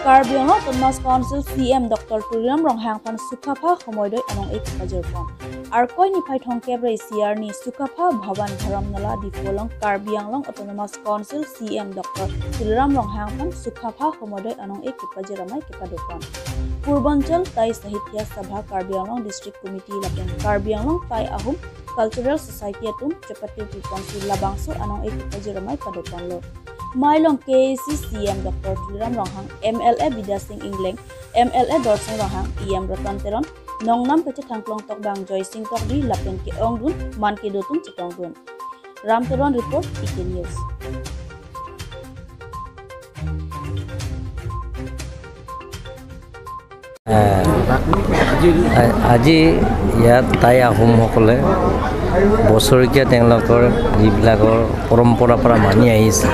Karbi Anglong Autonomous Council CM Dr. Tuliram Ronghang Pan Sukapha Homoidoi Anong Ek Pajirpon. Arkoi ni Pai Thongke Brai CR ni Sukapha Bhavan Dharamnala Difolong Karbi Anglong Autonomous Council CM Dr. Tuliram Ronghang Pan Sukapha Homoidoi Anong Ek Pajiramai Kepadopon. Purbanchal Tai Sahitya Sabha Karbi Anglong District Committee Lapen Karbi Anglong Tai Ahum Cultural Society Atum Chapati Council Labangso Anong Ek Pajiramai Padopon lo. Mailong KAC CM Dr. Tuliram Ronghang MLA Bidya Singh Ingling MLA Dorsing Ronghang EM Ratan Teron Nongnam Peche Thangklong Tok Bang Joy Singh Tok Di Lapen Ke Ongdun Man Ke Dotung Chitongdun Ram Teron Report PK News. আজি ইয়াত টাই আহোমসকলে বছৰীয়া তেওঁলোকৰ যিবিলাকৰ পৰম্পৰাৰ পৰা মানি আহিছে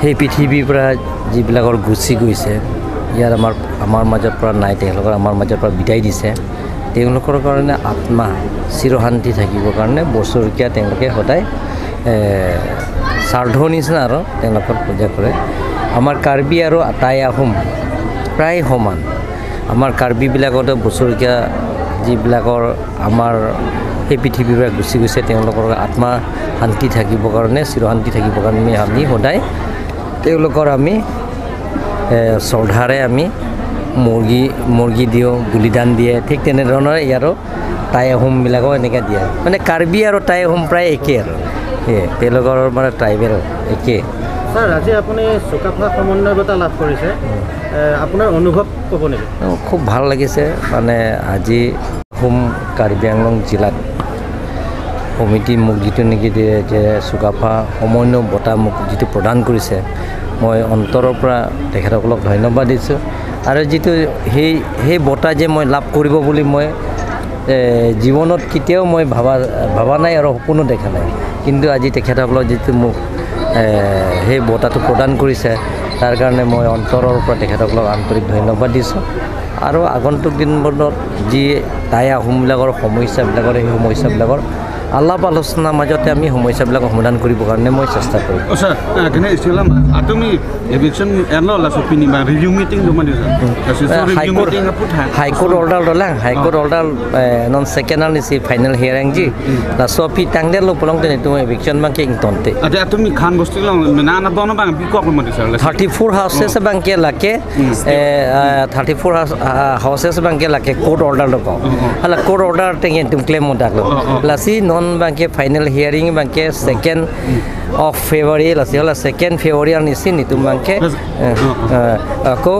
সেই পৃথিৱীৰ পৰা যিবিলাকৰ গুচি গৈছে ইয়াৰ আমাৰ মাজৰ পৰা নাই তেওঁলোকৰ আমাৰ মাজৰ পৰা বিদায় দিছে তেওঁলোকৰ কাৰণে আত্মা চিৰশান্তি থাকিবৰ কাৰণে বছৰীয়া তেওঁলোকে সদায় শ্ৰাদ্ধ নিচিনা আৰু তেওঁলোকৰ পূজা কৰে আমাৰ কাৰ্বি আৰু টাই আহোম প্ৰায় সমান আমাৰ কাৰ্বিবিলাকতে বছৰীয়া যিবিলাকৰ আমাৰ সেই পৃথিৱীৰ পৰা গুচি গৈছে তেওঁলোকৰ আত্মা শান্তি থাকিবৰ কাৰণে চিৰশান্তি থাকিবৰ কাৰণে আমি সদায় তেওঁলোকৰ আমি শ্ৰদ্ধাৰে আমি মুৰ্গী দিওঁ বলিদান দিয়ে ঠিক তেনেধৰণৰ ইয়াৰো টাই আহোমবিলাকো এনেকৈ দিয়ে মানে কাৰ্বি আৰু টাই আহোম প্ৰায় একে আৰু তেওঁলোকৰ মানে ট্ৰাইবেল একে স্যাৰ আজি আপনি চুকাফা সমন্বয় বঁটা লাভ কৰিছে আপোনাৰ অনুভৱ ক'ব নেকি খুব ভাল লাগিছে মানে আজি হোম কাৰ্বি আংলং জিলাত কমিটি মোক যিটো নেকি যে চুকাফা সমন্বয় বঁটা মোক যিটো প্ৰদান কৰিছে মই অন্তৰৰ পৰা তেখেতসকলক ধন্যবাদ দিছোঁ আৰু যিটো সেই বঁটা যে মই লাভ কৰিব বুলি মই জীৱনত কেতিয়াও মই ভাবা নাই আৰু সপোনো দেখা নাই কিন্তু আজি তেখেতসকলক যিটো মোক সেই বঁটাটো প্ৰদান কৰিছে তাৰ কাৰণে মই অন্তৰৰ পৰা তেখেতসকলক আন্তৰিক ধন্যবাদ দিছোঁ আৰু আগন্তুক দিনবোৰত যি টাই আহোমবিলাকৰ সমস্যাবিলাকৰ সেই সমস্যাবিলাকৰ আলাপ আলোচনাৰ মাজতে আমি সমস্যাবিলাক সমাধান কৰিবৰ কাৰণে মই চেষ্টা কৰিম স্যার এখানে ইসলাম তুমি এভিকশন এনো লাসো পিনি বা রিভিউ মিটিং জমা দিছো high court order দলাং high court order non second আর নিছি final hearing G Lasso P টাংদে লো পলং তেনে তুমি এভিকশন বা কে ইংতনতে আচ্ছা তুমি খান বস্তু না না দন বাং বি কক মতে স্যার 34 হাউসেস বাংকে লাকে 34 হাউসেস বাংকে লাকে কোর্ট অর্ডার লকো হলা কোর্ট অর্ডার তেগে তুমি ক্লেম মদাকলো লাসি নন bangke final hearing bangke 2nd of February lasila 2nd February nisi nitum bangke ako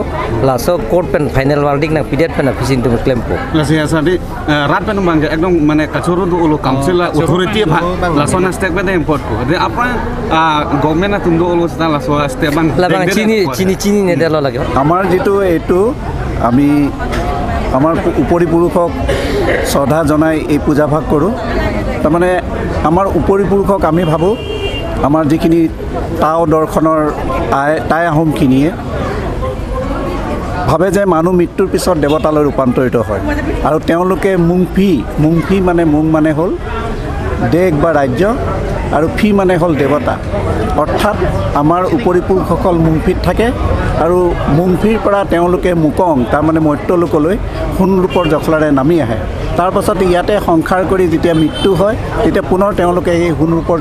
laso court pen final verdict na pidet pen afisin tum claim po lasia sadi rat pen bangke ekdom mane kachoro do ulo council authority bha laso na step pen import ko de apna government na tum do ulo sta laso step bang labang chini ne delo lage amar jitu etu ami আমাৰ উপৰি পুৰুষক শ্ৰদ্ধা জনাই এই পূজা ভাগ কৰোঁ তাৰমানে আমাৰ উপৰি পুৰুষক আমি ভাবোঁ আমাৰ যিখিনি টাও দৰ্শনৰ টাই আহোমখিনিয়ে ভাবে যে মানুহ মৃত্যুৰ পিছত দেৱতালৈ ৰূপান্তৰিত হয় আৰু তেওঁলোকে মুংফি মানে মুং মানে হ'ল দেশ বা ৰাজ্য আৰু ফি মানে হ'ল দেৱতা অৰ্থাৎ আমাৰ উপৰি পুৰুষসকল মুংফিত থাকে আৰু মুংফিৰ পৰা তেওঁলোকে মুকং তাৰমানে মৰ্ত্যলোকলৈ সোণ ৰূপৰ জখলাৰে নামি আহে তাৰ পাছত ইয়াতে সংসাৰ কৰি যেতিয়া মৃত্যু হয় তেতিয়া পুনৰ তেওঁলোকে এই সোণ ৰূপৰ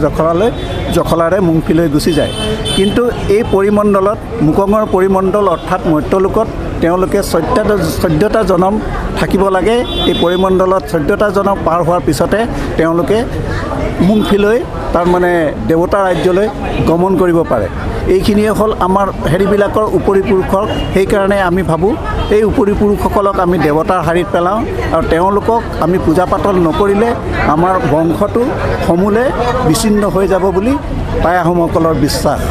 জখলাৰে মুংফিলৈ গুচি যায় কিন্তু এই পৰিমণ্ডলত মুকঙৰ পৰিমণ্ডল অৰ্থাৎ মৰ্ত্যলোকত তেওঁলোকে 14টা জনম থাকিব লাগে এই পৰিমণ্ডলত 14টা জনম পাৰ হোৱাৰ পিছতে তেওঁলোকে মুংফিলৈ তাৰ মানে দেৱতা ৰাজ্যলৈ গমন কৰিব পাৰে এইখিনিয়ে হ'ল আমাৰ হেৰিবিলাকৰ উপৰি পুৰুষক সেইকাৰণে আমি ভাবোঁ এই উপৰি পুৰুষসকলক আমি দেৱতাৰ হাৰিত পেলাওঁ আৰু তেওঁলোকক আমি পূজা পাতল নকৰিলে আমাৰ বংশটো সমূলে বিচ্ছিন্ন হৈ যাব বুলি টাই আহোমসকলৰ বিশ্বাস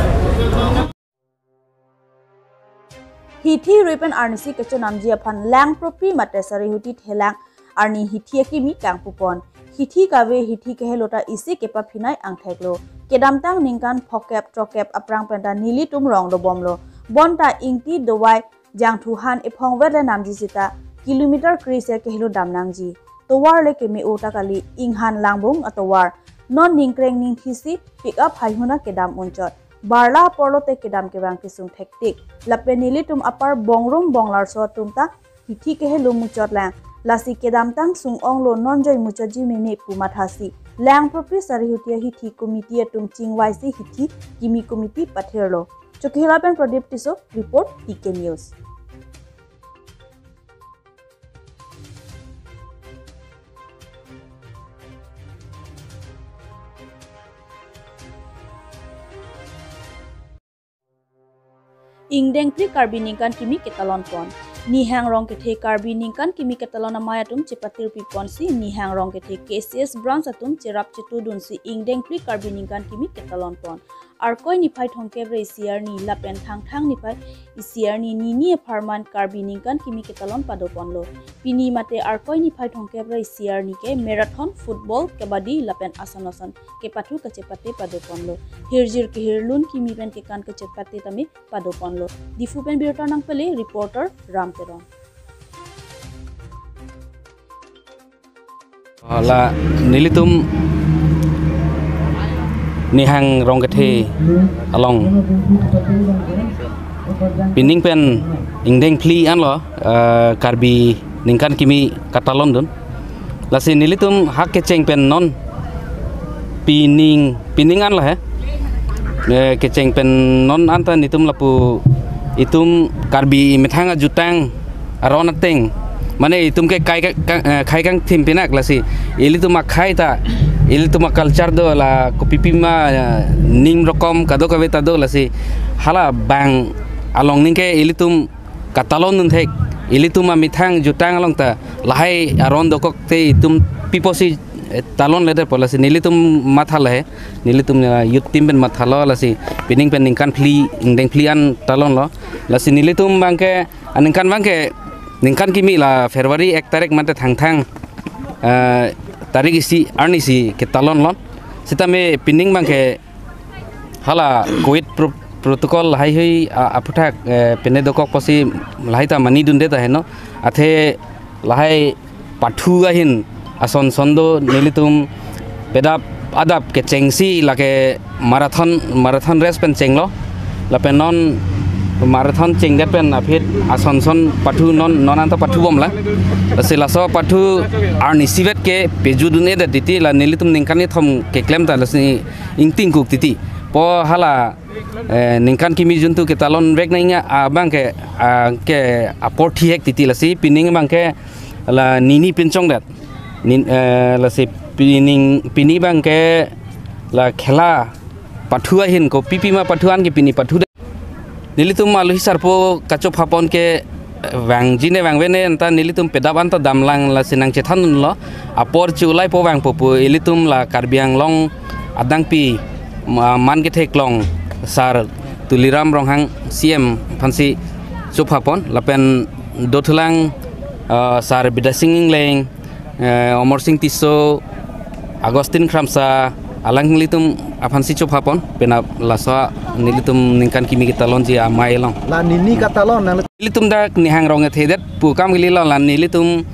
Hithi Ripen Arnisi Kecho Namji Apan Lang Propi Matesari Huti Thelang Arni Hithi Kimi Kang Pupon Hithi Kawe Hithi Kehelota Isi Kepa Pinai Angtheklo Kedamtang Ningkan Phokep Trokep Aprang Penta Nili Tum Rong Do Bomlo Bonta Ingti Dowai Jang Tuhan Epong Wede Namji Sita Kilometer Krise Kehelo Damnangji Towar Le Kemi Ota Kali Inghan Langbung Atowar Non Ningkreng Ning Thisi Pick Up Haihuna Kedam Unchot barla porlote kedam kebang kisung tektik lape nilitum apar bongrum bonglar so tumta hithi kehe lo muchot lang lasi kedam tang sung ong lo nonjoy muchoji mene pumathasi lang propri sarihutia hithi committee tum chingwaisi hithi kimi committee patherlo Chokihirapen Pradip Tiso report TK News. Ingdeng pri karbiningkan kimi ketalon pon nihang rong kethe karbiningkan kimi ketalon amayatum cepatir pipon si nihang rong kethe KCS branch atum cerap cetudun si ingdeng pri karbiningkan kimi ketalon pon arkoi nipai thongke bre siar ni lapen thang nipai siar ni nini farman karbiningkan kimi ketalon padopon lo pini mate arkoi nipai thongke bre siar ni ke marathon football kabadi lapen asan ke pathu kacepate padopon lo hirjir ke hirlun kimi pen ke kan kacepate tami padopon lo difu pen birta nang pele reporter Ramteron la nilitum nihang rong kethe along pining pen ingdeng pli an lo karbi ningkan kimi katalon dun lasi nilitum hak keceng pen non pining an la he keceng pen non anta nitum lapu itum karbi methanga jutang aron ateng mane itum ke kai kang tim pinak lasi ilitum khai ta ilitum culture do la kopipi ma ning rokom kado kaveta do lasi hala bang along ning ke ilitum katalon nun thek ilitum ma mithang jutang along ta lahai aron do kok te itum piposi talon leder polasi nilitum mathala he nilitum youth team ben mathala lasi pining pen ningkan pli ingdeng plian talon lo lasi nilitum bangke aningkan bangke ningkan kimi la Februari 1 tarik mate thang tarik isi arni si ke talon lon sita me pining bangke hala covid protocol hai hoi aputhak pene dokok posi lahita mani dunde ta heno athe lahai pathu ahin ason sondo nilitum bedap adap ke chengsi lake marathon race pen chenglo la penon marathon cheng det pen apit ason son pathu non anta pathu bom la sila so pathu arni sivet ke peju dune da diti la nilitum ningkani thom ke klem ta lasi ingting kuk titi po hala ningkan kimi juntu ke talon rek nainga abang ke aport hek titi lasi pining bang ke la nini pinchong dat lasi pini bang ke la khela pathua hin ko pipi ma pathuan ke pini pathu nilitum alu hisarpo kacho phapon ke wang jine wang wene anta nilitum pedaban ta damlang la sinang chethan lo apor chulai po wang popu ilitum la karbiang long adang pi man ke theklong sar tuliram ronghang CM phansi chuphapon lapen dothulang sar bidasing leng Omor Sing Tiso Agustin Kramsa alang nilitum aphansi chuphapon pena laso nilitum ningkan kimi kitalon ji amai long La nini katalon nang nilitum da nihang rong thedet pu kam gilila lan nilitum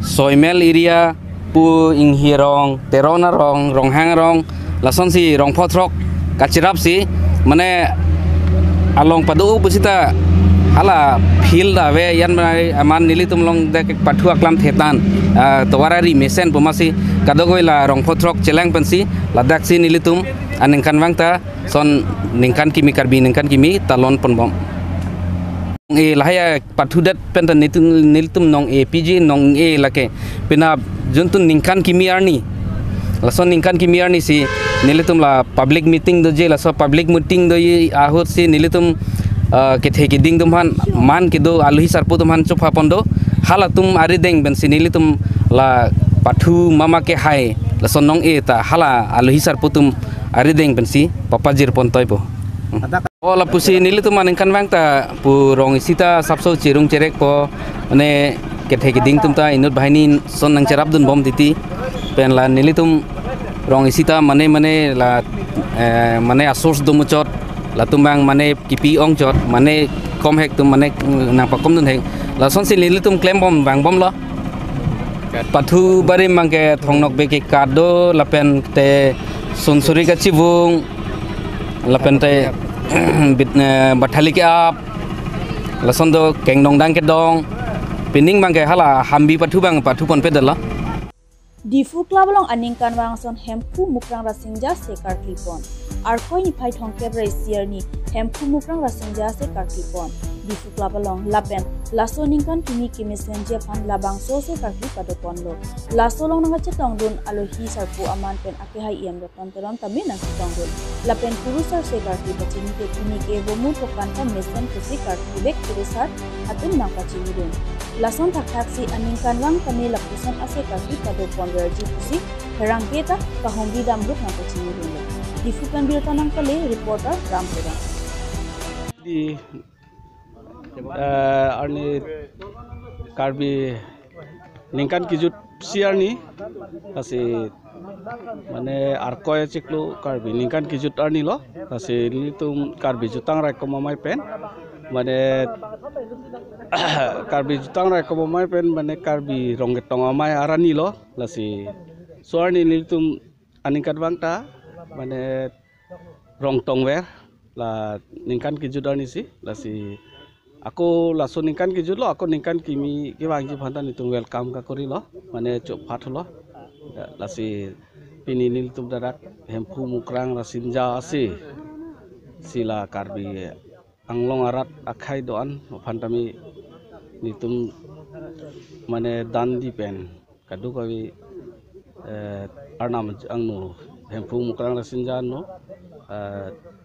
soimel area pu inghirong terona rong hang rong lason si rong photrok kachirap si mane along padu busita hala field ave yan aman nilitum long da pathu aklam thetan towarari mesen pumasi kadogoila rong photrok chelang pensi ladak si nilitum aningkan wangta son ningkan kimi karbi ningkan kimi talon ponbom e lahaya pathudat penta nilitum nong APG nong e lake pina juntun ningkan kimi arni lason ningkan kimi arni si nilitum la public meeting do je laso public meeting do ahut si nilitum ke theki ding tumhan man ke do aluhi sarpu tumhan chuphapon do halatum arideng ben si nilitum la pathu mama ke hai lason nong e ta hala aluhi sarputum arideng ben si papajir pontoy po ola pusi nilitum aningkan wangta pu rong isita sapso chirung cherek po ane ke theki ding tumta inut bahini son nang cherap dun bom titi pen la nilitum rong isita mane la mane asors dumuchot la tumbang mane kipi ong chot mane kom hek tum mane nang pakom dun hek la son si nilitum klem bom bang bom lo pathu bari mangke thongnok beke kado lapen te sonsuri ka chibung lapen te bathali ke ap lason do keng dong dang ke dong pining bang ke hala hambi pathu pon pedala Difu klabalong aning kanwang son hempu mukrang rasingja se karklipon. Arkoi ni phai thong kebre siar ni hempu mukrang rasingja se karklipon. Difu klabalong lapen laso ningkan kini kimisenje pan labang so se karkli padopon lo. Laso long nanga chetong dun alohi sarpu aman pen ake hai iam roton teron tamin nang chetong dun. Lapen purusar se karkli pachini ke kini ke bomu tokan ta mesen kusi karkli bek purusar atun nang pachini dun. Lason thak si aning kanwang kami lapusan ase karkli padopon Verji Pusi, Herang Peta, Kahombi Damruk Nampachini Dulu. Difukan Birtanang Kale, reporter Rampura. Di Arni Karbi Ningkan Kijut Siarni, kasi mane Arkoya Ciklu Karbi Ningkan Kijut Arni lo, kasi litum Karbi Jutang Rai Komamai Pen, mane Karbi Jutang Rai Komamai Pen, mane Karbi Rongetong Amai Arani lo, lasi Suarni litum Aningkat Bangta, mane Rongtong Wer, la Ningkan Kijut Arni si, lasi aku laso ningkan kijut lo, aku ningkan kimi kiwangji pantan itu welcome ka kori lo, mane cok pat lo, lasi pini nil tum darak hempu mukrang rasinja asi, sila karbi anglong arat akai doan, pantami nitum mane dan di pen, kadu kawi arnam angnu hempu mukrang rasinja no,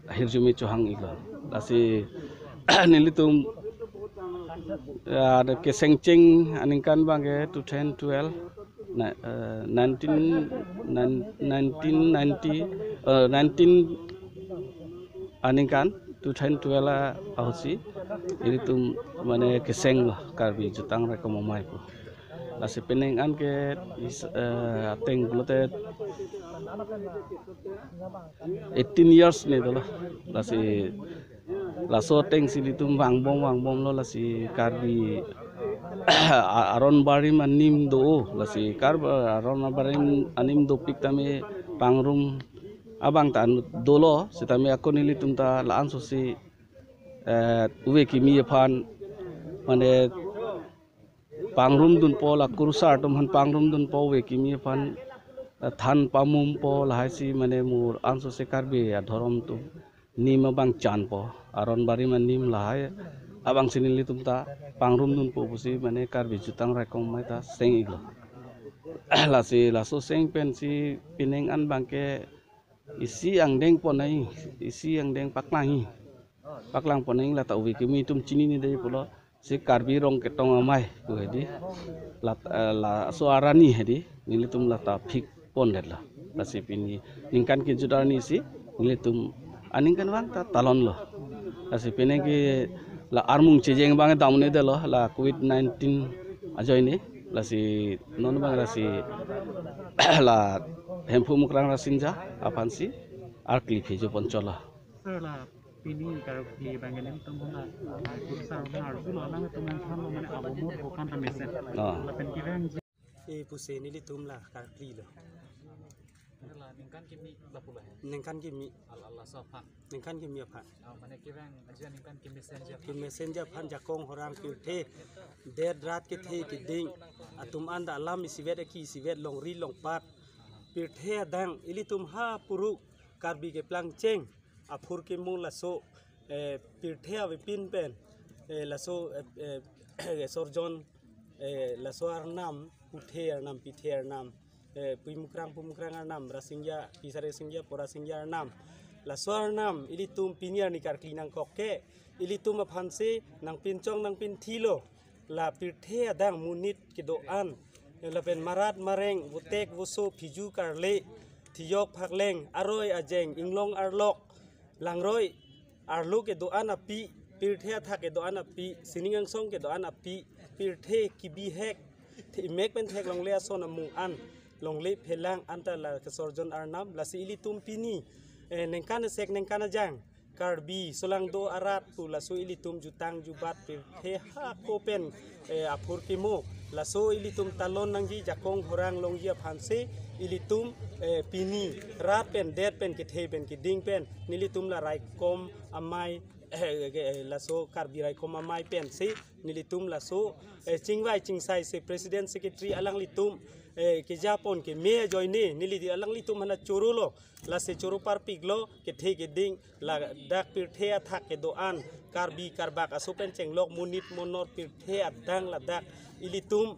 hirjumi cohang ilo, lasi nilitum ada kesengcing aningkan bangke 2012 19 aningkan 2012 ahosi ini tu mana keseng lah karbi jutang rekomomai ko lasi peneng an ke ateng blote 18 years ni tu lah lasi laso teng sili tum wang bom lo lasi karbi aron barim anim do lasi karb aron barim anim do pik tame pangrum abang tan dolo sitame aku nili tum ta laan sosi uwe kimi phan mane pangrum dun po la kurusar tum han pangrum dun po we kimi phan than pamum po lahai si mane mur anso se karbi adhorom tu nima bang chan po aron bari man nim lahai abang sinili tumta pangrum dun po pusi mane karbi jutang rekom mai ta seng iglo lasi laso seng pen si pineng an bangke isi ang deng ponai isi ang deng paklang ponai la ta uwi kimi tum chini ni dei polo si karbi rong ketong amai ku hedi la suarani hedi nili tum la ta phik pon la lasi pini ningkan ki judarni si nili tum aningkan bang ta talon lo lasi pene ki la armung chejeng bang damne de lo la covid-19 ajoy ni lasi non bang lasi la hempu mukrang rasinja apan si arkli phejo ponchola la pini kar ki bangenem tumna kursa na arzulo na tuman tham mane abomur hokan ta mesen la pen ki rang e puseni li tumla kar kli lo ningkan kimi lapula ningkan kimi Allah sofa ningkan kimi apa mane kirang aja ningkan kimi messenger phan jakong horang ki dead rat ki the ki ding atum anda alam sivet ki sivet long ri long pat pir the dang ilitum ha puru karbi ke plang cheng aphur ke mu laso pir the ave pin pen laso sorjon laso arnam uthe arnam pithe arnam pumukrang arnam rasingya pisare singya pora singya arnam la suar nam ilitum pinyar ni karkli nang kokke ilitum aphanse nang pinchong nang pin thilo la pirthe adang munit ke doan la pen marat mareng butek wuso phiju karle thiyok phakleng aroi ajeng inglong arlok langroi arlu ke doan api pirthe tha ke doan api siningang song ke doan api pirthe kibi hek mek pen thek long le son amung an long le phelang anta la kesorjon arnam la si ilitum pini nengkana sek nengkana jang karbi solang do arat tu la so ilitum jutang jubat he ha kopen apur kimo la so ilitum talon nangji jakong horang longji phanse ilitum pini rat pen det pen ke the pen ke ding pen nilitum la rai kom amai laso karbirai kom amai pen si nilitum laso chingwai chingsai se president secretary alang litum ke japon ke me joine nilidi alang litum hana chorulo la se choru par piglo ke the ke ding la dak pir the athak ke doan karbi karbak aso pen chenglok munit monor pir the adang la dak ilitum